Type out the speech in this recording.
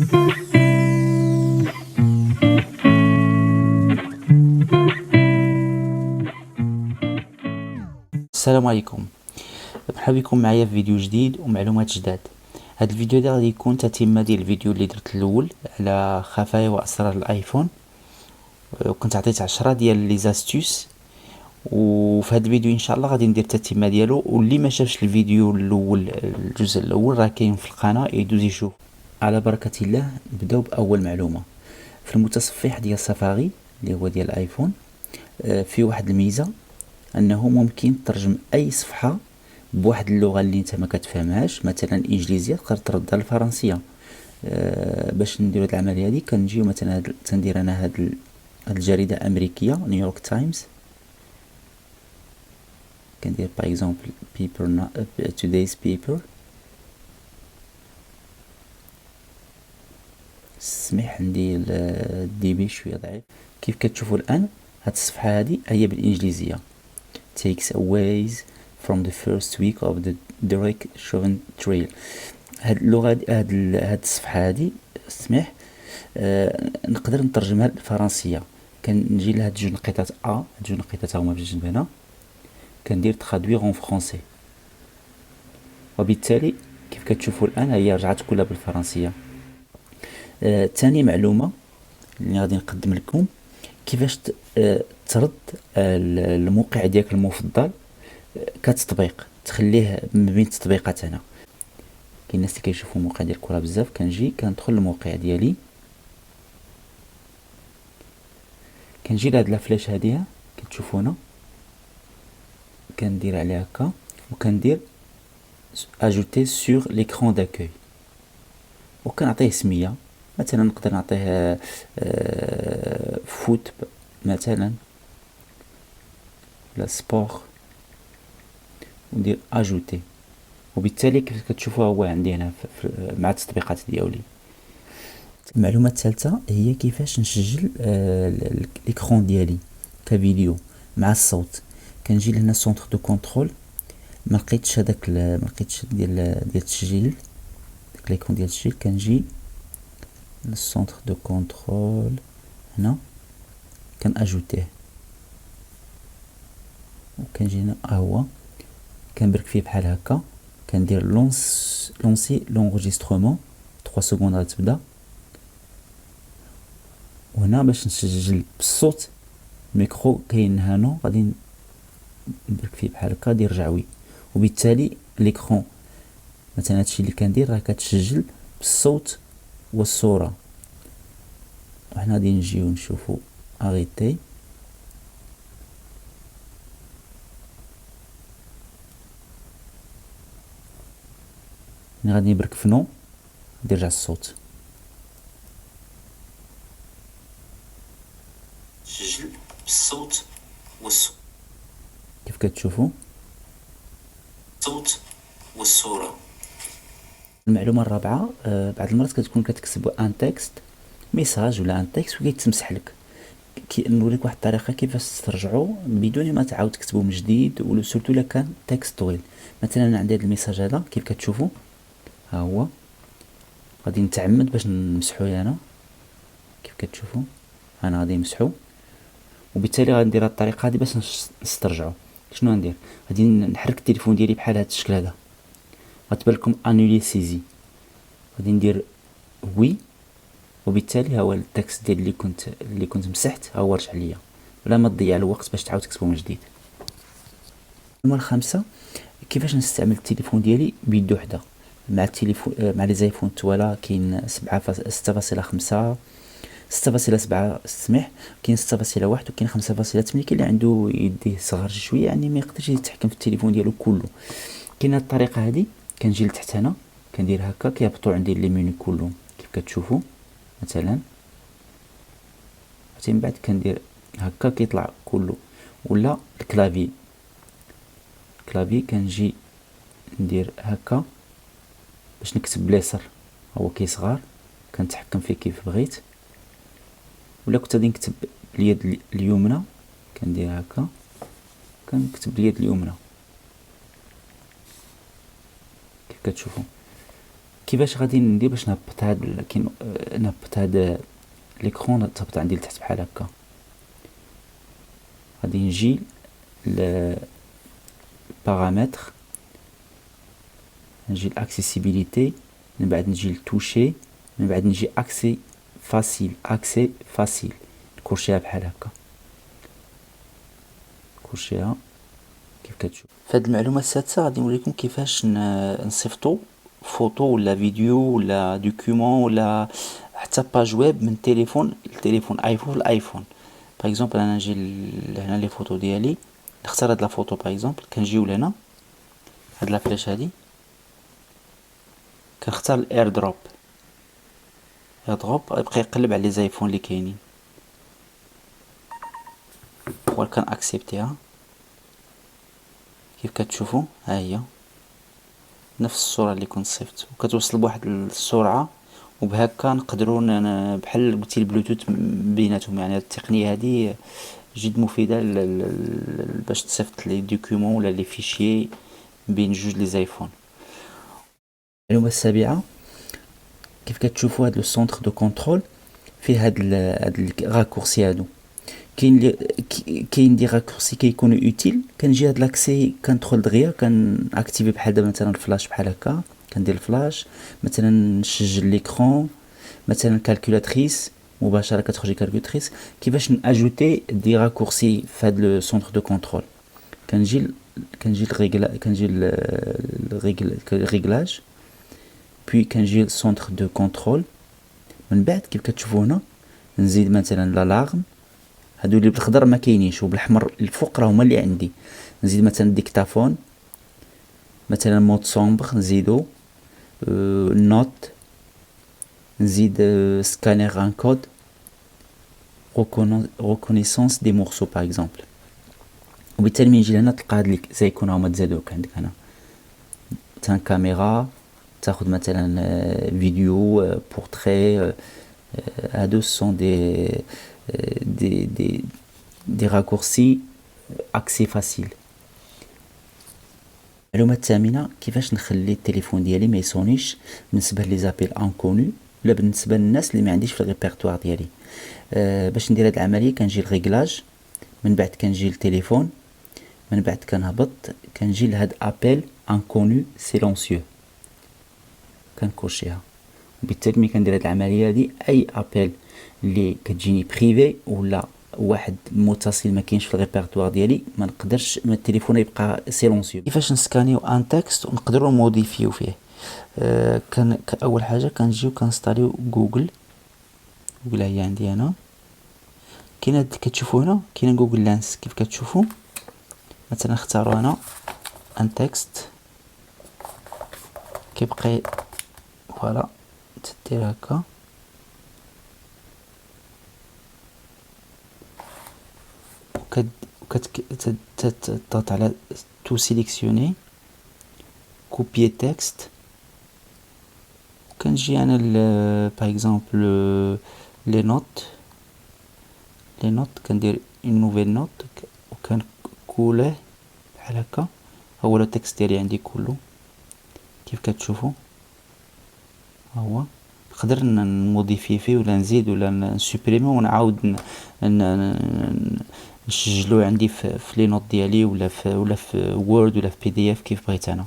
السلام عليكم، مرحبا بكم معايا في فيديو جديد ومعلومات جداد. هذا الفيديو ده غادي يكون تتمه ديال الفيديو اللي درت الاول على خفايا واسرار الايفون، وكنت عطيت 10 ديال لي زاستوس، وفي هذا الفيديو ان شاء الله غادي ندير التتمه ديالو. واللي ما شافش الفيديو الاول الجزء الاول راه كاين في القناه يدوز يشوف. على بركه الله نبداو باول معلومه. في المتصفح ديال سفاري اللي هو ديال الايفون في واحد الميزه انه ممكن ترجم اي صفحه بواحد اللغه اللي انت ما كتفهمهاش، مثلا الانجليزيه تقدر تردها للفرنسيه. باش نديرو هاد العمليه هادي كنجيو مثلا تندير انا هاد الجريده الامريكيه نيويورك تايمز، كندير باغ اكزومبل بيبر تودايز بيبر، سمح عندي الدي بي شويه ضعيف. كيف كتشوفوا الان هاد الصفحه هادي هي بالانجليزيه takes away from the first week of the Derek Chauvin trial. هاد اللغة هاد الصفحة هادي سمح نقدر نترجمها للفرنسية. كنجي لهاد جوج نقيطات هاد جوج نقيطات هما في الجنب هنا، كندير ترادوير اون فرونسي، وبالتالي كيف كتشوفوا الان هي رجعت كلها بالفرنسية. تاني معلومة اللي غادي نقدم لكم كيفاش ترد الموقع ديالك المفضل كتطبيق، تخليه من بين التطبيقات. هنا كاين الناس اللي كيشوفوا الموقع ديال الكره بزاف، كنجي كندخل الموقع ديالي، كنجي لهاد لافلاش هاديها كتشوفوا هنا، كندير عليها هكا وكندير اجوتي سور ليكرون داكوي، وكنعطيه سميه. مثلا نقدر نعطيه فوت مثلا، لا سبور، وندير اجوتي، وبالتالي كيف كتشوفوا هو عندي هنا مع التطبيقات ديالي. المعلومه الثالثه هي كيفاش نسجل ليكرون ديالي كفيديو مع الصوت. كنجي لهنا سونتر دو كونترول، ما لقيتش هذاك ما لقيتش ديال التسجيل، داك ليكرون ديال التسجيل. كنجي للسونتر دو كونترول هنا كنأجوتيه، وكنجي هنا هو كنبرك فيه بحال هكا، كندير لونسي لونغيسترومون 3 سكوند غتبدا. وهنا باش نسجل بالصوت الميكرو كاين هنا، غادي نبرك فيه بحال هكا دير رجعوي، وبالتالي ليكرون مثلا هادشي اللي كندير راه كتسجل بالصوت والصوره. وحنا غادي نجيو نشوفو اريتي، غادي نبرك في نو ندير رجع الصوت، سجل بالصوت والصوت كيف كتشوفوا الصوت والصوره. المعلومه الرابعه، بعض المرات كتكون كتكتب ان تكست ميساج ولا ان تكست وكيتمسح لك. نوريك واحد الطريقه كيفاش ترجعوا بدون ما تعاود تكتبو من جديد، ولا سورتو الا كان تكست طويل. مثلا انا عندي هذا الميساج هذا كيف كتشوفوا ها هو، غادي نتعمد باش نمسحو انا. كيف كتشوفوا انا غادي نمسحو، وبالتالي غندير هاد الطريقه هادي باش نسترجعو. شنو غندير؟ غادي نحرك التليفون ديالي بحال هاد الشكل هذا، غتبان لكم انولي سيزي، غادي ندير وي، وبالتالي ها هو التكست ديال اللي كنت مسحت ها هو رجع ليا، بلا ما تضيع الوقت باش تعاود تكتبو من جديد. المعلومه الخامسه كيفاش نستعمل التليفون ديالي بيد وحده. مع التليفون مع لي زايفون التوالا كاين 6.5 6.7 سمح، كاين 6.1 وكاين 5.8. كاين اللي عنده يديه صغار شويه يعني ما يقدرش يتحكم في التليفون ديالو كله. كاين هاد الطريقه هادي، كنجي لتحت هنا كندير هكا كيهبطوا عندي لي مينو كلهم كيف كتشوفوا مثلا، حتى من بعد كندير هكا كيطلع كله. ولا الكلافي كنجي ندير هكا باش نكتب باليسر هو كيصغر كنتحكم فيه كيف بغيت. ولا كنت غادي نكتب باليد اليمنى كندير هكا كنكتب باليد اليمنى كيف كتشوفوا. كيفاش غادي ندير باش نهبط هاد نهبط هاد ليكرون تهبط عندي لتحت بحال هكا. غادي نجي لبارامتر، نجي لاكسيسيبيليتي، من بعد نجي لتوشي، من بعد نجي اكسي فاسيل نكرشيها بحال هكا، نكرشيها كيف كتشوف. فهاد المعلومه السادسه غادي نوريكم كيفاش نصيفطو فوتو ولا فيديو ولا دوكيومون ولا حتى باج ويب من تليفون لتليفون ايفون لايفون. باغ اكزومبل انا نجي هنا لي فوتو ديالي، نختار هاد لا فوتو باغ اكزومبل، كنجيو لهنا هاد لا فلاش هادي، كنختار الاير دروب، يبقى يقلب على لي زايفون اللي كاينين، كان اكسبتيها كيف كتشوفوا. ها هي نفس الصوره اللي كنت صيفط، وكتوصل بواحد السرعه، وبهكا نقدروا بحال قلتي البلوتوث بيناتهم. يعني التقنيه هذه جد مفيده باش تصيفط لي دوكيومون ولا لي فيشيي بين جوج لي زايفون. المعلومه السابعه، كيف كتشوفوا هذا السونتر دو كونترول فيه هاد الراكورسي هادو. كاين دي راكورسي كيكونوا اوتيل، كنجي هاد لاكسي كندخل دغيا كنأكتيفي بحال دابا مثلا الفلاش بحال هكا، كندير الفلاش مثلا نسجل ليكرون، مثلا كالكولاتريس مباشره كتخرج كالكولاتريس. كيفاش ناجوتي دي راكورسي في هاد لو سونتر دو كونترول، كنجي الريغلاج بي كنجي للسونتر دو كونترول. من بعد كيف كتشوفوا هنا نزيد مثلا لالارم، هادو اللي بالخضر ما كاينينش، وبالحمر الفوق راه هما اللي عندي. نزيد مثلا ديكتافون، مثلا مود سومبر نزيدو، نوت نزيد سكانير ان كود، ريكونيسونس دي مورسو باغ اكزومبل. وبالتالي من نجي لهنا تلقى هاد زي يكونوا هما تزادوك عندك هنا مثلا كاميرا، تاخد مثلا فيديو، بورتري. هادو سون دي raccourcis accès facile. المعلومه الثامنه، كيفاش نخلي التليفون ديالي ما يصونيش بالنسبه لي زابيل انكونو ولا بالنسبه للناس اللي ما عنديش في الريبرتوار ديالي. باش ندير هاد العمليه كنجي للريغلاج، من بعد كنجي للتليفون، من بعد كنهبط كنجي لهاد ابل انكونو سيلونسيو كنكوشيها. وبالتالي ملي كندير هاد العمليه هادي اي ابل اللي كتجيني بريفي ولا واحد متصل ما كاينش في الريبرتوار ديالي ما نقدرش التليفون يبقى سيلونسيو. كيفاش نسكانيو ان تكست ونقدروا موديفيو فيه؟ كان اول حاجه كنجيو كنستاليو جوجل هي عندي انا، كاين كتشوفوا هنا كاين جوجل لانس. كيف كتشوفوا مثلا اختاروا هنا ان تكست، كيبقى فوالا تدير هكا، تضغط على تو سيليكسيوني كوبيي تكست. وكنجي انا باغ اكزومبل لي نوت كندير اون نوفيل نوت وكنكوليه بحال هكا. هو التكست ديالي عندي كله كيف كتشوفوا، ها هو. نقدر نموديفي فيه ولا نزيد ولا نسوبريمي ونعاود نسجلو عندي في لي نوت ديالي ولا في وورد ولا في PDF كيف بغيت انا.